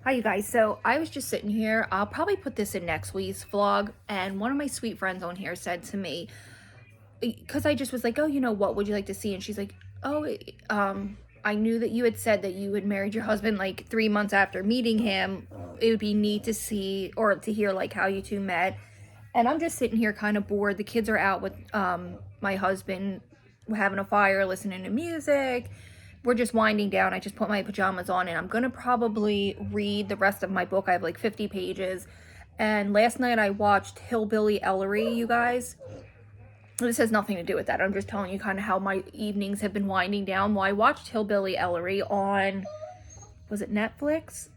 Hi you guys, so I was just sitting here, I'll probably put this in next week's vlog, and one of my sweet friends on here said to me, because I just was like, oh, what would you like to see? And she's like, oh, I knew that you had said that you had married your husband like 3 months after meeting him. It would be neat to see or to hear like how you two met. And I'm just sitting here kind of bored. The kids are out with my husband. We're having a fire, listening to music. We're just winding down. I just put my pajamas on and I'm going to probably read the rest of my book. I have like 50 pages. And last night I watched Hillbilly Ellery, you guys. This has nothing to do with that. I'm just telling you kind of how my evenings have been winding down. Well, I watched Hillbilly Ellery on, was it Netflix?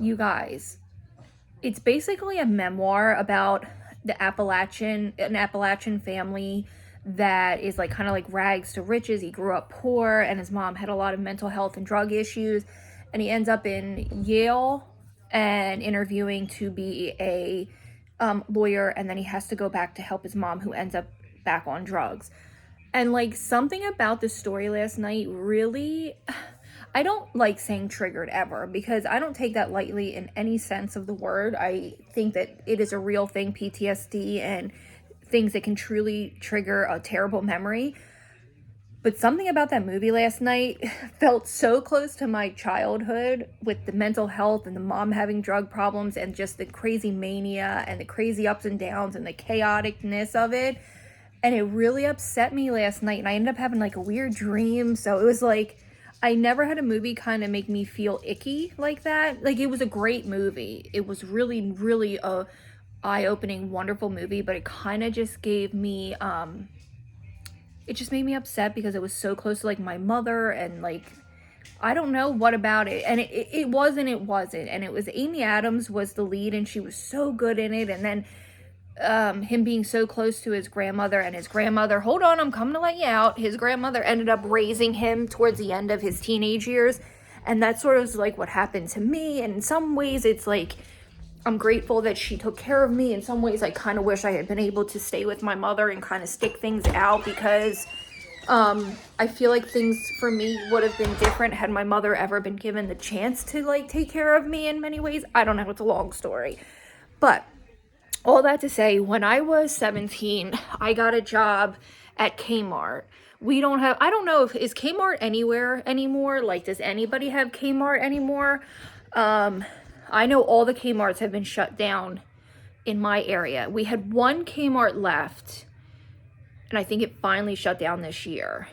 You guys, it's basically a memoir about an Appalachian family that is like kind of like rags to riches. He grew up poor and his mom had a lot of mental health and drug issues, and he ends up in Yale and interviewing to be a lawyer, and then he has to go back to help his mom who ends up back on drugs. And like something about this story last night really, I don't like saying triggered ever because I don't take that lightly in any sense of the word. I think that it is a real thing, PTSD and things that can truly trigger a terrible memory. But something about that movie last night felt so close to my childhood with the mental health and the mom having drug problems and just the crazy mania and the crazy ups and downs and the chaoticness of it. And it really upset me last night, and I ended up having like a weird dream. So it was like, I never had a movie kind of make me feel icky like that. Like, it was a great movie. It was really, really a eye-opening, wonderful movie, but it kind of just gave me, it just made me upset because it was so close to like my mother, and like, I don't know what about it. And it wasn't. And it was Amy Adams was the lead, and she was so good in it. And then him being so close to his grandmother, and his grandmother, hold on, I'm coming to let you out. His grandmother ended up raising him towards the end of his teenage years. And that sort of is like what happened to me. And in some ways it's like, I'm grateful that she took care of me. In some ways I kind of wish I had been able to stay with my mother and kind of stick things out, because I feel like things for me would have been different had my mother ever been given the chance to like take care of me in many ways. I don't know, it's a long story. But all that to say, when I was 17, I got a job at Kmart. I don't know if, is Kmart anywhere anymore? Like, does anybody have Kmart anymore? I know all the Kmarts have been shut down in my area. We had one Kmart left, and I think it finally shut down this year.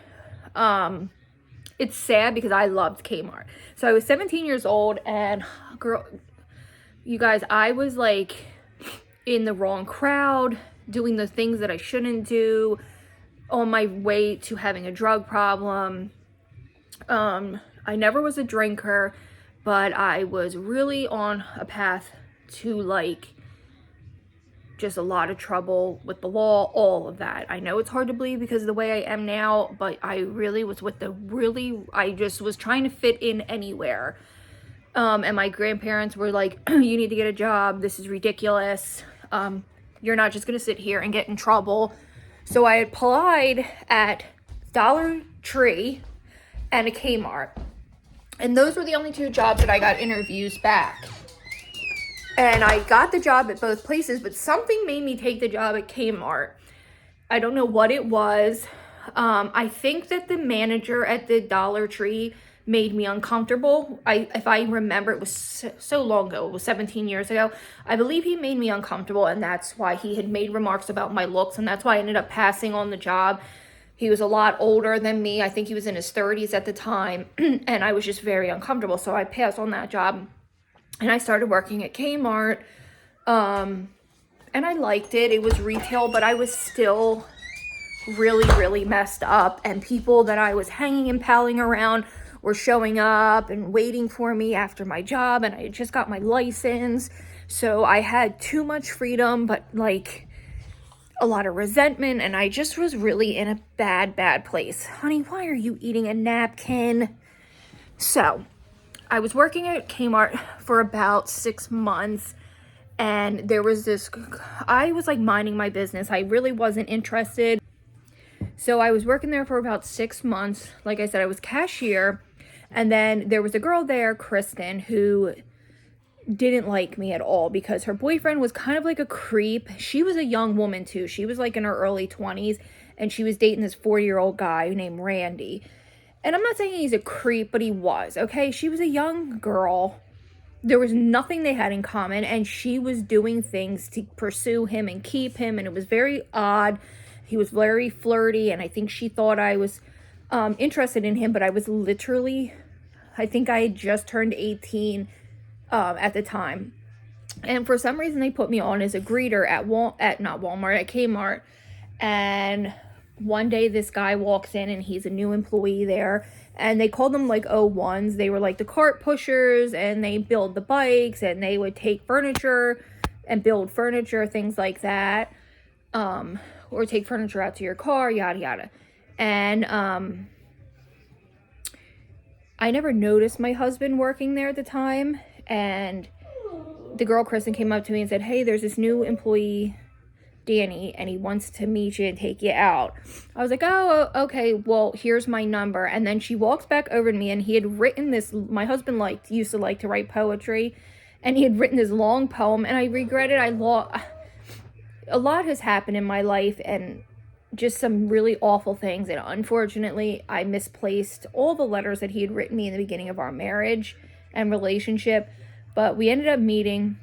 It's sad because I loved Kmart. So I was 17 years old, and girl, you guys, I was like in the wrong crowd, doing the things that I shouldn't do, on my way to having a drug problem. I never was a drinker, but I was really on a path to like just a lot of trouble with the law, all of that. I know it's hard to believe because of the way I am now, but I really was I just was trying to fit in anywhere. And my grandparents were like, you need to get a job. This is ridiculous. You're not just going to sit here and get in trouble. So I applied at Dollar Tree and a Kmart. And those were the only two jobs that I got interviews back. And I got the job at both places, but something made me take the job at Kmart. I don't know what it was. I think that the manager at the Dollar Tree made me uncomfortable. If I remember, it was so long ago, it was 17 years ago. I believe he made me uncomfortable, and that's why he had made remarks about my looks, and that's why I ended up passing on the job. He was a lot older than me. I think he was in his 30s at the time, and I was just very uncomfortable, so I passed on that job, and I started working at Kmart, and I liked it. It was retail, but I was still really, really messed up, and people that I was hanging and palling around were showing up and waiting for me after my job, and I had just got my license, so I had too much freedom, but like a lot of resentment, and I just was really in a bad place. Honey, why are you eating a napkin? So I was working at Kmart for about 6 months, and there was I was like minding my business. I really wasn't interested. So I was working there for about 6 months. Like I said, I was cashier. And then there was a girl there, Kristen, who didn't like me at all because her boyfriend was kind of like a creep. She was a young woman too. She was like in her early 20s, and she was dating this 40-year-old guy named Randy. And I'm not saying he's a creep, but he was, okay? She was a young girl. There was nothing they had in common, and she was doing things to pursue him and keep him, and it was very odd. He was very flirty, and I think she thought I was interested in him, but I was literally, I think I had just turned 18 at the time. And for some reason, they put me on as a greeter at Kmart. And one day this guy walks in, and he's a new employee there. And they called them like O1s. They were like the cart pushers, and they build the bikes, and they would take furniture and build furniture, things like that. Or take furniture out to your car, yada, yada. And I never noticed my husband working there at the time. And the girl, Kristen, came up to me and said, hey, there's this new employee, Danny, and he wants to meet you and take you out. I was like, oh, okay, well, here's my number. And then she walks back over to me, and he had written this, my husband used to like to write poetry, and he had written this long poem, and I regretted a lot has happened in my life, and just some really awful things, and unfortunately, I misplaced all the letters that he had written me in the beginning of our marriage and relationship. But we ended up meeting,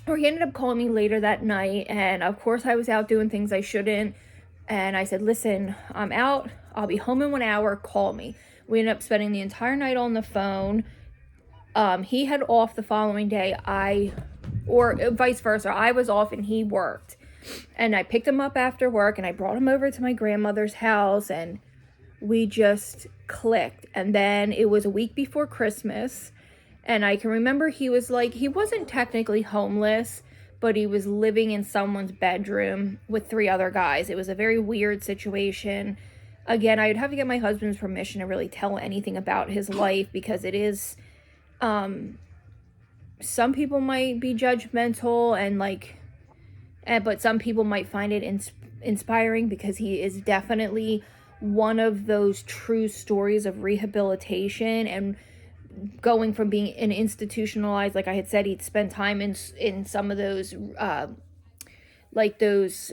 or he ended up calling me later that night, and of course I was out doing things I shouldn't, and I said, listen, I'm out, I'll be home in 1 hour, call me. We ended up spending the entire night on the phone. He had off the following day, or vice versa, I was off and he worked. And I picked him up after work, and I brought him over to my grandmother's house, and we just clicked. And then it was a week before Christmas, and I can remember he was like, he wasn't technically homeless, but he was living in someone's bedroom with 3 other guys. It was a very weird situation. Again, I would have to get my husband's permission to really tell anything about his life, because it is, some people might be judgmental and like, but some people might find it inspiring, because he is definitely one of those true stories of rehabilitation and going from being an institutionalized, like I had said, he'd spend time in some of those, like those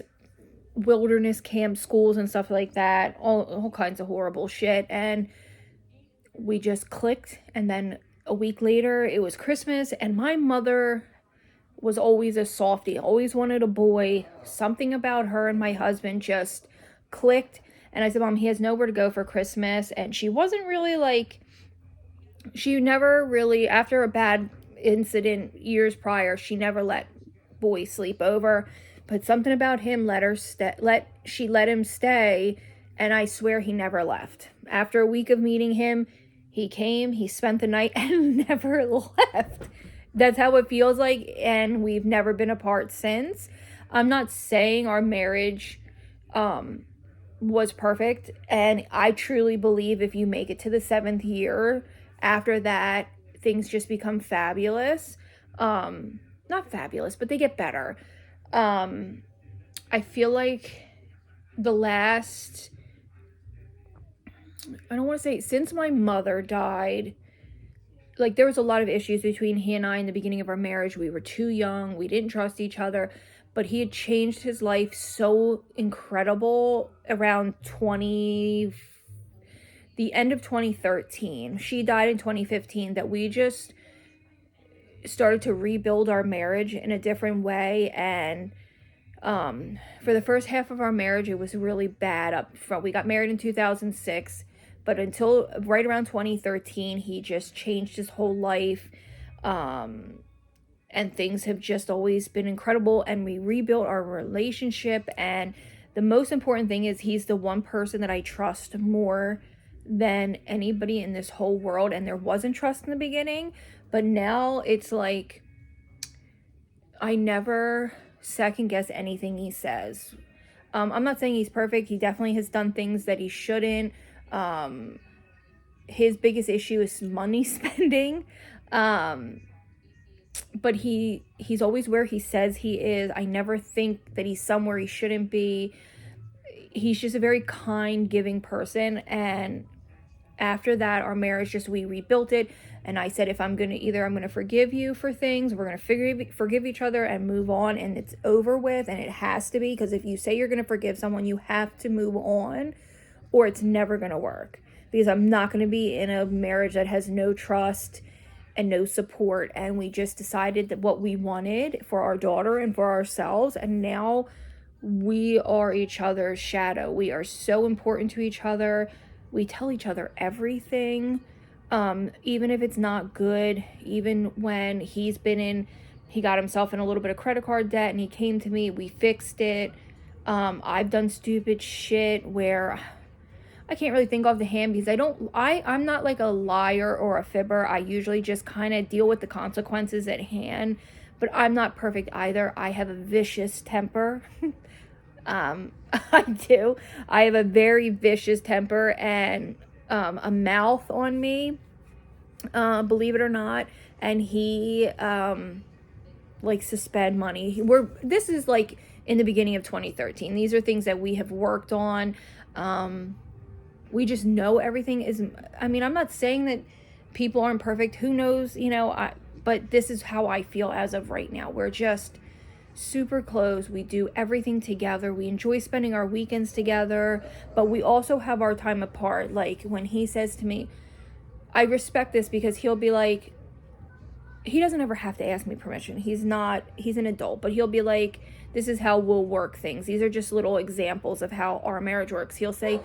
wilderness camp schools and stuff like that, all kinds of horrible shit. And we just clicked, and then a week later, it was Christmas, and my mother was always a softie, always wanted a boy. Something about her and my husband just clicked. And I said, Mom, he has nowhere to go for Christmas. And she wasn't really like, she never really, after a bad incident years prior, she never let boys sleep over. But something about him she let him stay. And I swear he never left. After a week of meeting him, he came, he spent the night, and never left. That's how it feels like, and we've never been apart since. I'm not saying our marriage was perfect, and I truly believe if you make it to the 7th year, after that, things just become fabulous. Not fabulous, but they get better. I feel like the last, I don't want to say, since my mother died, like, there was a lot of issues between he and I in the beginning of our marriage. We were too young. We didn't trust each other. But he had changed his life so incredible around the end of 2013. She died in 2015, that we just started to rebuild our marriage in a different way. And for the first half of our marriage, it was really bad up front. We got married in 2006. But until right around 2013, he just changed his whole life. And things have just always been incredible. And we rebuilt our relationship. And the most important thing is he's the one person that I trust more than anybody in this whole world. And there wasn't trust in the beginning. But now it's like, I never second guess anything he says. I'm not saying he's perfect. He definitely has done things that he shouldn't. His biggest issue is money spending. But he's always where he says he is. I never think that he's somewhere he shouldn't be. He's just a very kind, giving person. And after that, our marriage, just, we rebuilt it. And I said, if I'm going to, either I'm going to forgive you for things, we're going to forgive each other and move on, and it's over with. And it has to be, because if you say you're going to forgive someone, you have to move on, or it's never going to work. Because I'm not going to be in a marriage that has no trust and no support. And we just decided that what we wanted for our daughter and for ourselves, and now we are each other's shadow. We are so important to each other. We tell each other everything, even if it's not good. Even when he got himself in a little bit of credit card debt and he came to me, we fixed it. I've done stupid shit where I can't really think off the hand, because I'm not like a liar or a fibber. I usually just kind of deal with the consequences at hand, but I'm not perfect either. I have a vicious temper. I do. I have a very vicious temper and a mouth on me, believe it or not. And he likes to spend money. This is like in the beginning of 2013. These are things that we have worked on. We just know everything is, I mean, I'm not saying that people aren't perfect. Who knows, but this is how I feel as of right now. We're just super close. We do everything together. We enjoy spending our weekends together, but we also have our time apart. Like when he says to me, I respect this, because he'll be like, he doesn't ever have to ask me permission. He's an adult, but he'll be like, this is how we'll work things. These are just little examples of how our marriage works. He'll say,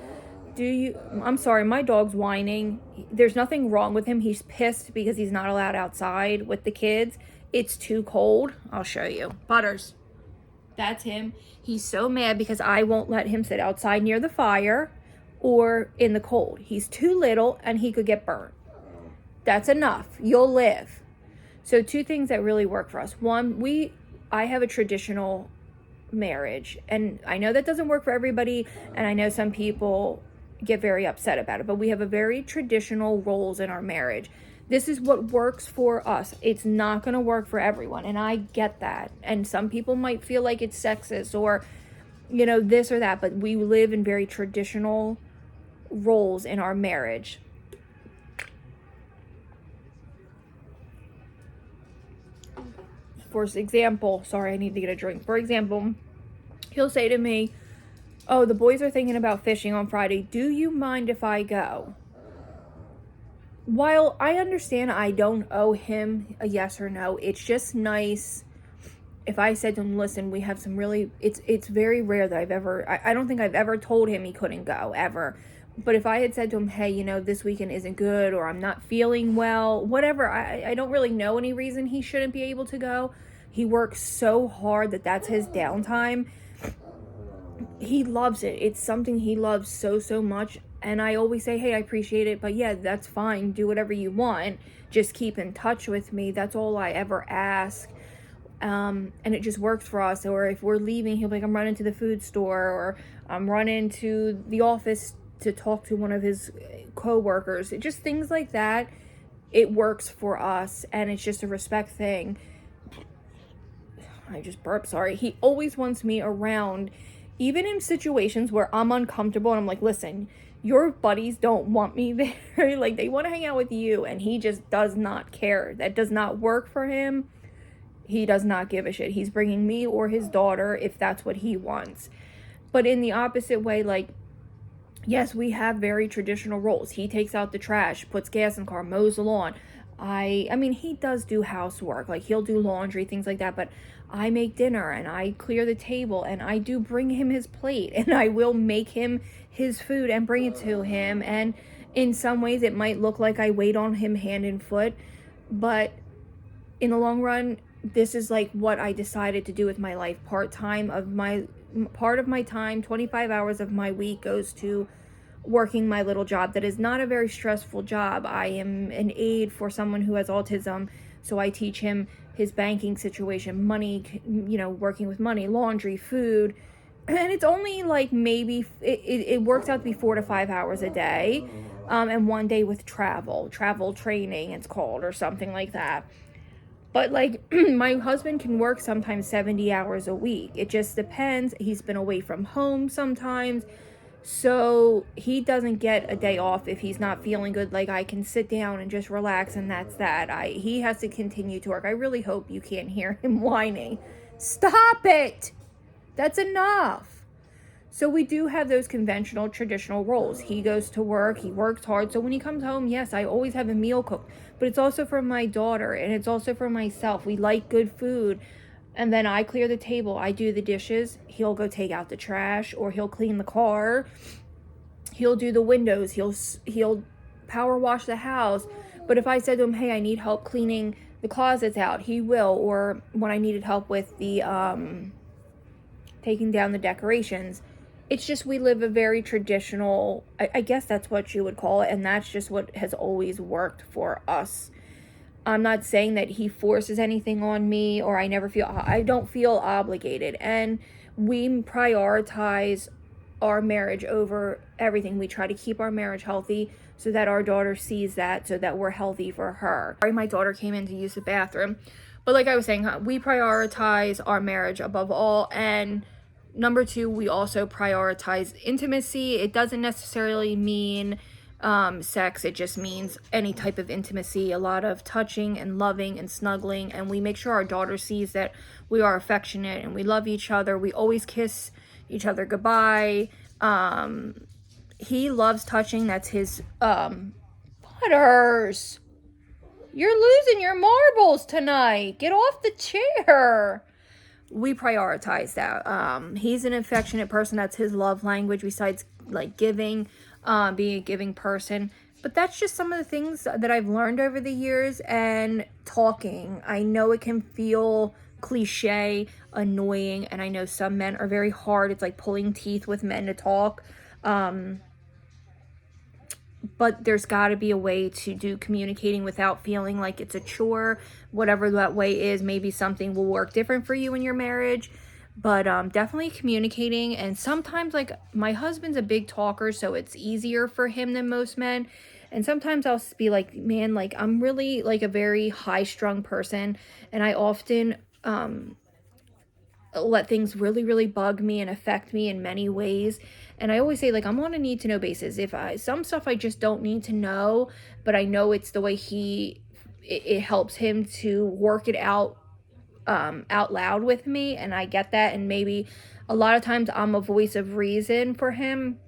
I'm sorry, my dog's whining. There's nothing wrong with him. He's pissed because he's not allowed outside with the kids. It's too cold. I'll show you. Butters. That's him. He's so mad because I won't let him sit outside near the fire or in the cold. He's too little and he could get burnt. That's enough. You'll live. So 2 things that really work for us. One, I have a traditional marriage, and I know that doesn't work for everybody, and I know some people get very upset about it, but we have a very traditional roles in our marriage. This is what works for us. It's not going to work for everyone, and I get that. And some people might feel like it's sexist or, this or that, but we live in very traditional roles in our marriage. For example, sorry, I need to get a drink. For example, he'll say to me, oh, the boys are thinking about fishing on Friday. Do you mind if I go? While I understand I don't owe him a yes or no, it's just nice if I said to him, listen, we have some really, it's very rare that I don't think I've ever told him he couldn't go, ever. But if I had said to him, hey, this weekend isn't good, or I'm not feeling well, whatever, I don't really know any reason he shouldn't be able to go. He works so hard that's his downtime. He loves it. It's something he loves so, so much. And I always say, hey, I appreciate it, but yeah, that's fine. Do whatever you want. Just keep in touch with me. That's all I ever ask. And it just works for us. Or if we're leaving, he'll be like, I'm running to the food store, or I'm running to the office to talk to one of his co-workers. Just things like that. It works for us, and it's just a respect thing. I just burped, sorry. He always wants me around, even in situations where I'm uncomfortable, and I'm like, listen, your buddies don't want me there. Like, they want to hang out with you, and he just does not care. That does not work for him. He does not give a shit. He's bringing me or his daughter if that's what he wants. But in the opposite way, like, yes, we have very traditional roles. He takes out the trash, puts gas in the car, mows the lawn. I mean, he does do housework. Like, he'll do laundry, things like that. But I make dinner, and I clear the table, and I do bring him his plate, and I will make him his food and bring it to him. And in some ways, it might look like I wait on him hand and foot. But in the long run, this is like what I decided to do with my life. Part of my time, 25 hours of my week, goes to working my little job that is not a very stressful job. I am an aide for someone who has autism, so I teach him his banking situation, money, working with money, laundry, food, and it's only like maybe, it works out to be 4 to 5 hours a day, and one day with travel training, it's called, or something like that. But like, my husband can work sometimes 70 hours a week. It just depends. He's been away from home sometimes. So he doesn't get a day off if he's not feeling good. Like, I can sit down and just relax, and that's that. He has to continue to work. I really hope you can't hear him whining. Stop it! That's enough. So we do have those conventional, traditional roles. He goes to work, he works hard. So when he comes home, yes, I always have a meal cooked. But it's also for my daughter, and it's also for myself. We like good food. And then I clear the table, I do the dishes, he'll go take out the trash, or he'll clean the car, he'll do the windows, he'll power wash the house. But if I said to him, hey, I need help cleaning the closets out, he will. Or when I needed help with the taking down the decorations, it's just, we live a very traditional, I guess that's what you would call it, and that's just what has always worked for us. I'm not saying that he forces anything on me, or I don't feel obligated. And we prioritize our marriage over everything. We try to keep our marriage healthy so that our daughter sees that, so that we're healthy for her. Sorry, my daughter came in to use the bathroom. But like I was saying, we prioritize our marriage above all. And number two, we also prioritize intimacy. It doesn't necessarily mean sex. It just means any type of intimacy, a lot of touching and loving and snuggling. And we make sure our daughter sees that we are affectionate and we love each other. We always kiss each other goodbye. He loves touching. That's his Butters, you're losing your marbles tonight. Get off the chair. We prioritize that. He's an affectionate person. That's his love language, besides like giving, being a giving person. But that's just some of the things that I've learned over the years. And talking, I know it can feel cliche, annoying, and I know some men are very hard. It's like pulling teeth with men to talk. But there's got to be a way to do communicating without feeling like it's a chore. Whatever that way is, maybe something will work different for you in your marriage. But definitely communicating. And sometimes, like, my husband's a big talker, so it's easier for him than most men. And sometimes I'll be like, man, like, I'm really like a very high-strung person, and I often let things really, really bug me and affect me in many ways. And I always say, like, I'm on a need to know basis. Some stuff I just don't need to know, but I know it's the way it helps him to work it out loud with me. And I get that. And maybe a lot of times I'm a voice of reason for him.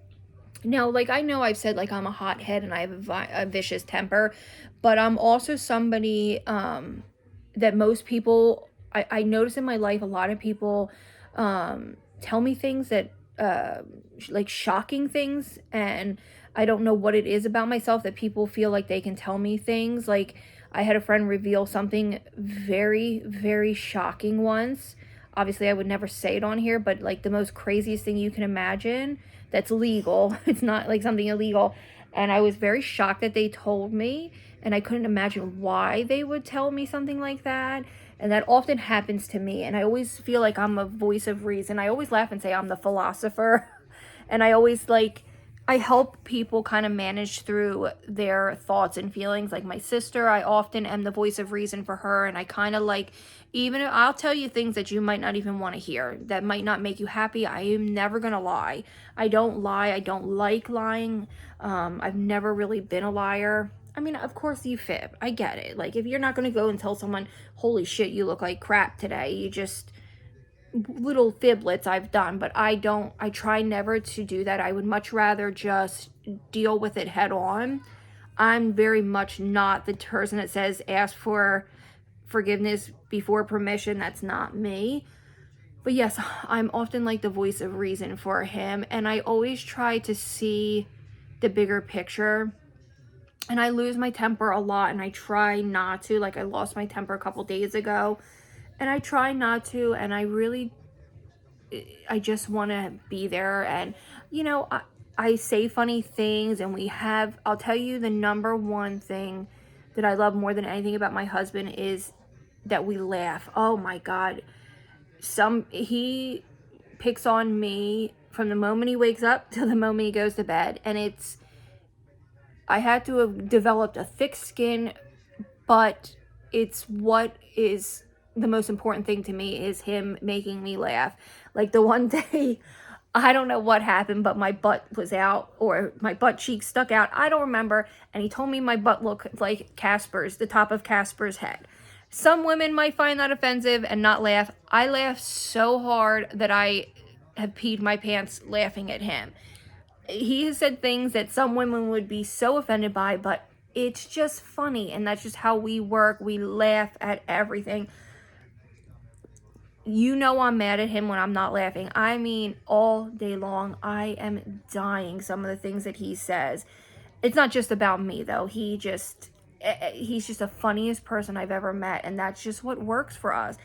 Now, like, I know I've said, like, I'm a hothead and I have a vicious temper, but I'm also somebody that most people, I notice in my life, a lot of people tell me things that, like, shocking things, and I don't know what it is about myself that people feel like they can tell me things. Like, I had a friend reveal something very, very shocking once. Obviously, I would never say it on here, but, like, the most craziest thing you can imagine that's legal. It's not, like, something illegal. And I was very shocked that they told me, and I couldn't imagine why they would tell me something like that. And that often happens to me. And I always feel like I'm a voice of reason. I always laugh and say I'm the philosopher. And I always, like, I help people kind of manage through their thoughts and feelings. Like my sister, I often am the voice of reason for her. And I kind of like, even if I'll tell you things that you might not even want to hear, that might not make you happy. I am never going to lie. I don't lie. I don't like lying. I've never really been a liar. I mean, of course you fib. I get it. Like, if you're not going to go and tell someone, holy shit, you look like crap today, you just, little fiblets I've done, but I try never to do that. I would much rather just deal with it head on. I'm very much not the person that says ask for forgiveness before permission. That's not me. But yes, I'm often like the voice of reason for him, and I always try to see the bigger picture. And I lose my temper a lot, and I try not to. Like, I lost my temper a couple days ago, and I try not to, and I just want to be there. And, you know, I say funny things, and I'll tell you, the number one thing that I love more than anything about my husband is that we laugh. Oh my God. He picks on me from the moment he wakes up till the moment he goes to bed. And I had to have developed a thick skin, but it's what is the most important thing to me is him making me laugh. Like the one day, I don't know what happened, but my butt was out, or my butt cheek stuck out. I don't remember. And he told me my butt looked like Casper's, the top of Casper's head. Some women might find that offensive and not laugh. I laughed so hard that I have peed my pants laughing at him. He has said things that some women would be so offended by, but it's just funny, and that's just how we work. We laugh at everything. You know I'm mad at him when I'm not laughing. I mean, all day long, I am dying some of the things that he says. It's not just about me, though. He's just the funniest person I've ever met, and that's just what works for us.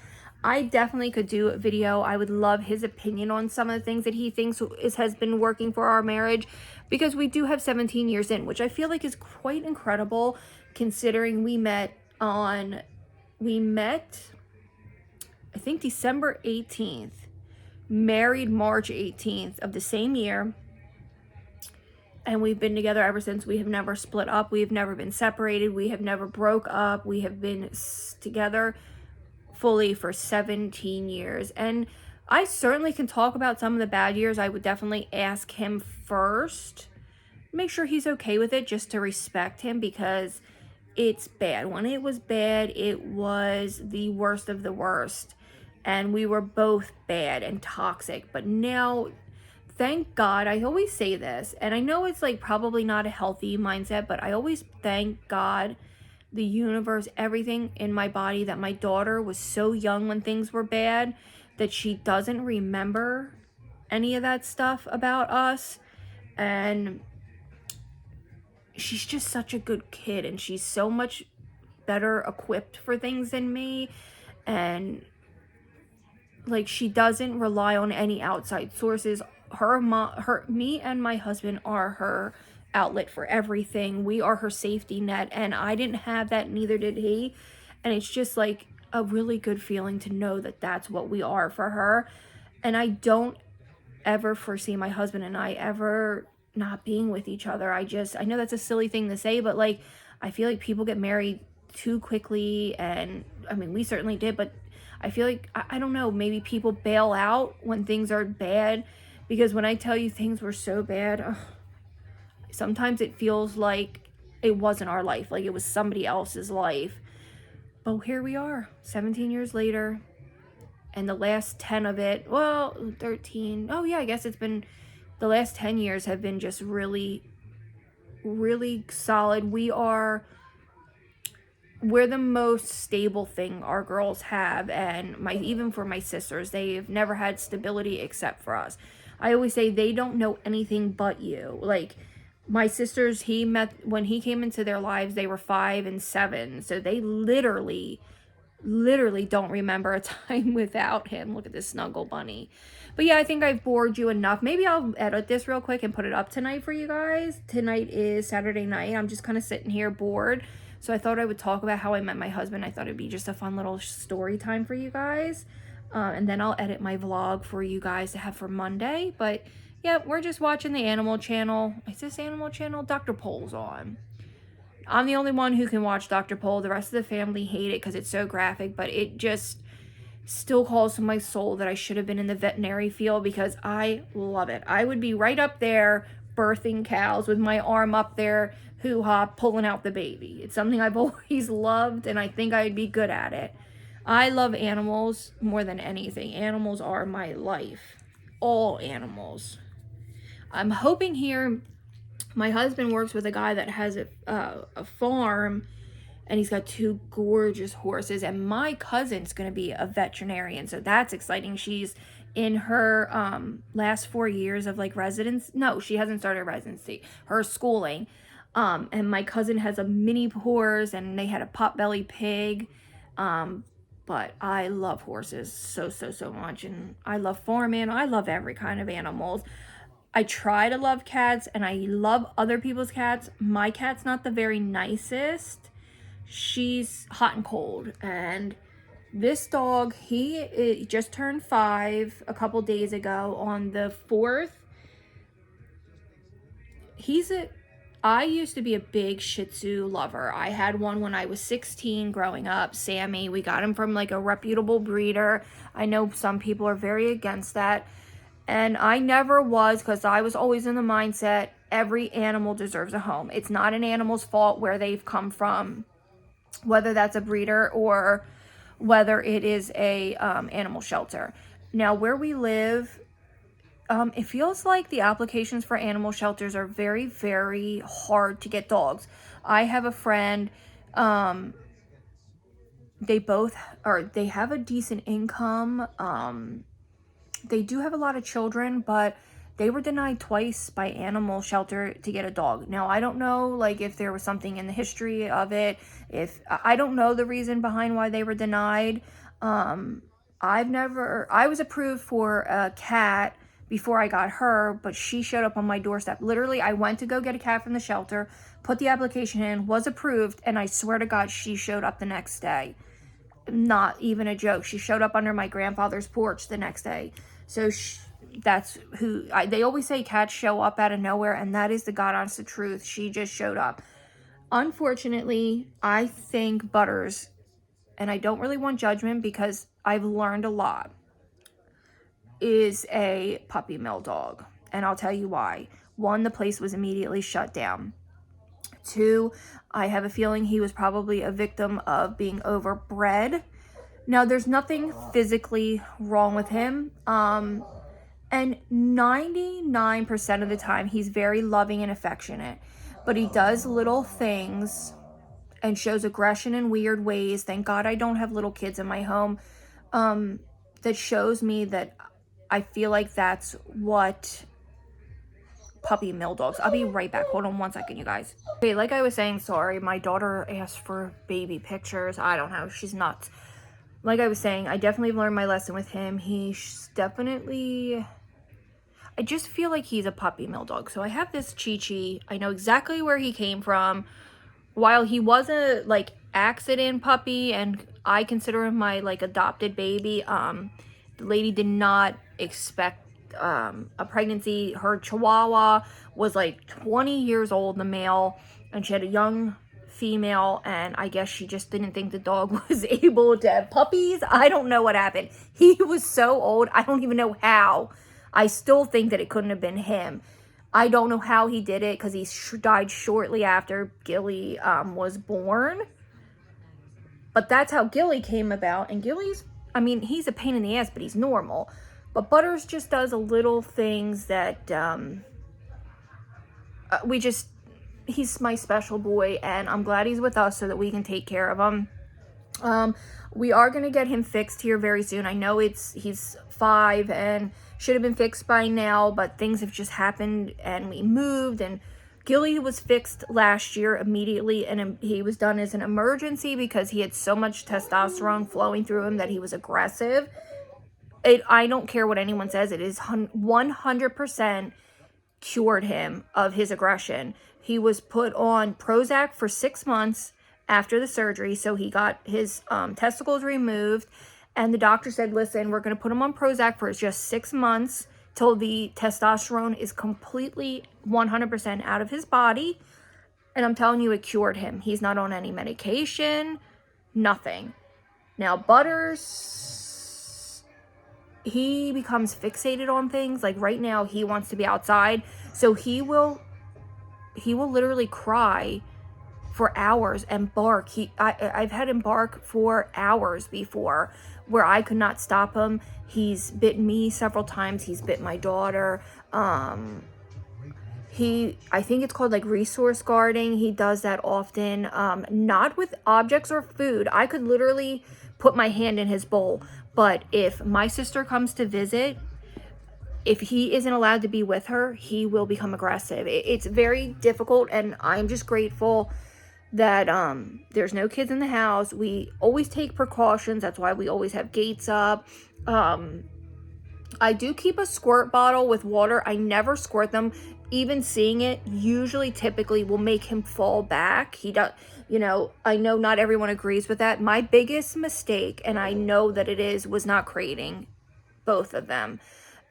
I definitely could do a video. I would love his opinion on some of the things that he thinks has been working for our marriage, because we do have 17 years in, which I feel like is quite incredible, considering we met I think December 18th, married March 18th of the same year, and we've been together ever since. We have never split up. We have never been separated. We have never broke up. We have been together fully for 17 years. And I certainly can talk about some of the bad years. I would definitely ask him first, make sure he's okay with it, just to respect him, because it's bad. When it was bad, it was the worst of the worst. And we were both bad and toxic. But now, thank God, I always say this, and I know it's like probably not a healthy mindset, but I always thank God, the universe, everything in my body, that my daughter was so young when things were bad that she doesn't remember any of that stuff about us. And she's just such a good kid, and she's so much better equipped for things than me. And like, she doesn't rely on any outside sources. Me and my husband are her outlet for everything. We are her safety net, and I didn't have that, neither did he. And it's just like a really good feeling to know that that's what we are for her. And I don't ever foresee my husband and I ever not being with each other. I know that's a silly thing to say, but like, I feel like people get married too quickly, and I mean, we certainly did, but I feel like, I don't know, maybe people bail out when things are bad, because when I tell you things were so bad, sometimes it feels like it wasn't our life, like it was somebody else's life. But here we are, 17 years later, and the last 10 of it, well, 13, oh yeah, I guess it's been, the last 10 years have been just really, really solid. We're the most stable thing our girls have, and even for my sisters, they've never had stability except for us. I always say they don't know anything but you. Like, my sisters, when he came into their lives, they were 5 and 7, so they literally don't remember a time without him. Look at this snuggle bunny. But yeah, I think I've bored you enough. Maybe I'll edit this real quick and put it up tonight for you guys. Tonight is Saturday night. I'm just kind of sitting here bored, so I thought I would talk about how I met my husband. I thought it'd be just a fun little story time for you guys. And then I'll edit my vlog for you guys to have for Monday. But yeah, we're just watching the Animal Channel. Is this Animal Channel? Dr. Pole's on. I'm the only one who can watch Dr. Pole. The rest of the family hate it because it's so graphic, but it just still calls to my soul that I should have been in the veterinary field, because I love it. I would be right up there birthing cows with my arm up there, hoo-ha, pulling out the baby. It's something I've always loved, and I think I'd be good at it. I love animals more than anything. Animals are my life. All animals. I'm hoping here, my husband works with a guy that has a farm, and he's got 2 gorgeous horses, and my cousin's going to be a veterinarian, so that's exciting. She's in her last 4 years of like she hasn't started residency, her schooling, and my cousin has a mini horse, and they had a potbelly pig, but I love horses so much, and I love farming. I love every kind of animals. I try to love cats, and I love other people's cats. My cat's not the very nicest. She's hot and cold, and this dog, he just turned 5 a couple days ago on the 4th. I used to be a big Shih Tzu lover. I had one when I was 16 growing up, Sammy. We got him from like a reputable breeder. I know some people are very against that. And I never was, because I was always in the mindset, every animal deserves a home. It's not an animal's fault where they've come from, whether that's a breeder or whether it is a animal shelter. Now, where we live, it feels like the applications for animal shelters are very, very hard to get dogs. I have a friend, they have a decent income. They do have a lot of children, but they were denied twice by animal shelter to get a dog. Now, I don't know, like, if there was something in the history of it. I don't know the reason behind why they were denied. I was approved for a cat before I got her, but she showed up on my doorstep. Literally, I went to go get a cat from the shelter, put the application in, was approved, and I swear to God, she showed up the next day. Not even a joke. She showed up under my grandfather's porch the next day. So that's who, they always say cats show up out of nowhere, and that is the God honest truth. She just showed up. Unfortunately, I think Butters, and I don't really want judgment because I've learned a lot, is a puppy mill dog. And I'll tell you why. One, the place was immediately shut down. Two, I have a feeling he was probably a victim of being overbred. Now, there's nothing physically wrong with him. And 99% of the time, he's very loving and affectionate. But he does little things and shows aggression in weird ways. Thank God I don't have little kids in my home. That shows me that I feel like that's what puppy mill dogs. I'll be right back. Hold on one second, you guys. Okay, like I was saying, sorry, my daughter asked for baby pictures. I don't know. She's nuts. Like I was saying, I definitely learned my lesson with him. He's definitely... I just feel like he's a puppy mill dog. So I have this Chi-Chi. I know exactly where he came from. While he was a, like, accident puppy, and I consider him my, like, adopted baby, the lady did not expect a pregnancy. Her Chihuahua was like 20 years old, the male, and she had a young female, and I guess she just didn't think the dog was able to have puppies. I don't know what happened. He was so old, I don't even know how. I still think that it couldn't have been him. I don't know how he did it, because he died shortly after Gilly was born. But that's how Gilly came about. And Gilly's, I mean, he's a pain in the ass, but he's normal. But Butters just does a little things that he's my special boy, and I'm glad he's with us so that we can take care of him. We are going to get him fixed here very soon. I know he's 5 and should have been fixed by now, but things have just happened, and we moved, and Gilly was fixed last year immediately, and he was done as an emergency because he had so much testosterone flowing through him that he was aggressive. I don't care what anyone says. It is 100% cured him of his aggression. He was put on Prozac for 6 months after the surgery, so he got his testicles removed, and the doctor said, listen, we're going to put him on Prozac for just 6 months till the testosterone is completely 100% out of his body, and I'm telling you, it cured him. He's not on any medication, nothing. Now, Butters, he becomes fixated on things. Like right now, he wants to be outside, so he will literally cry for hours and bark. I've had him bark for hours before, where I could not stop him. He's bitten me several times. He's bit my daughter. I think it's called like resource guarding. He does that often. Not with objects or food. I could literally put my hand in his bowl. But if my sister comes to visit, if he isn't allowed to be with her, he will become aggressive. It's very difficult, and I'm just grateful that there's no kids in the house. We always take precautions. That's why we always have gates up. I do keep a squirt bottle with water. I never squirt them. Even seeing it typically will make him fall back. He does, I know not everyone agrees with that. My biggest mistake, and I know that it is, was not crating both of them.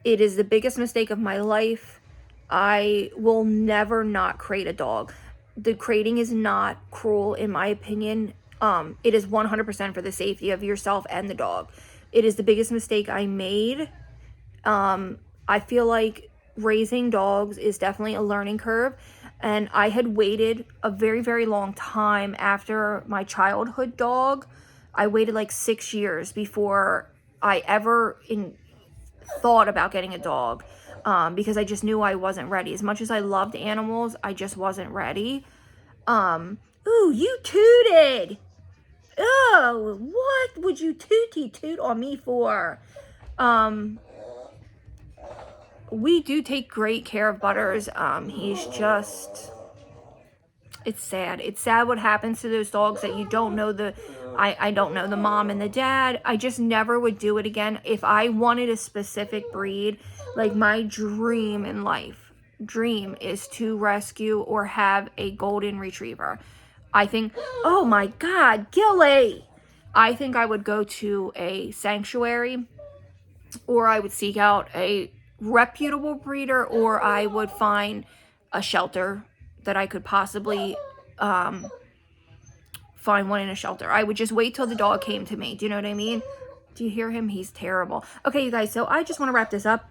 It is the biggest mistake of my life. I will never not crate a dog. The crating is not cruel, in my opinion. It is 100% for the safety of yourself and the dog. It is the biggest mistake I made. I I feel like raising dogs is definitely a learning curve. And I had waited a very, very long time after my childhood dog. I waited like 6 years before I ever thought about getting a dog, because I just knew I wasn't ready. As much as I loved animals, I just wasn't ready. Ooh, you tooted. Oh, what would you toot on me for? We do take great care of Butters. He's just, it's sad. It's sad what happens to those dogs that you don't know I don't know the mom and the dad. I just never would do it again. If I wanted a specific breed, like my dream in life, is to rescue or have a golden retriever. I think, oh my God, Gilly! I think I would go to a sanctuary, or I would seek out a reputable breeder, or I would find a shelter that I could possibly find one in a shelter. I would just wait till the dog came to me. Do you know what I mean? Do you hear him? He's terrible. Okay, you guys, so I just want to wrap this up.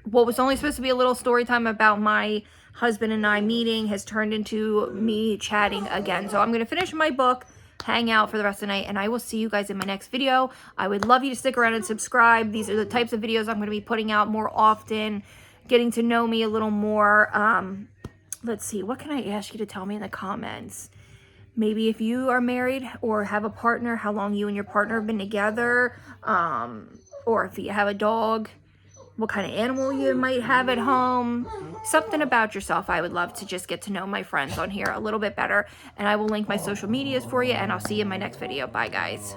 What was only supposed to be a little story time about my husband and I meeting has turned into me chatting again. So I'm going to finish my book, hang out for the rest of the night, and I will see you guys in my next video. I would love you to stick around and subscribe. These are the types of videos I'm going to be putting out more often, getting to know me a little more. Let's see, what can I ask you to tell me in the comments? Maybe if you are married or have a partner, how long you and your partner have been together, or if you have a dog, what kind of animal you might have at home, something about yourself. I would love to just get to know my friends on here a little bit better, and I will link my social medias for you, and I'll see you in my next video. Bye, guys.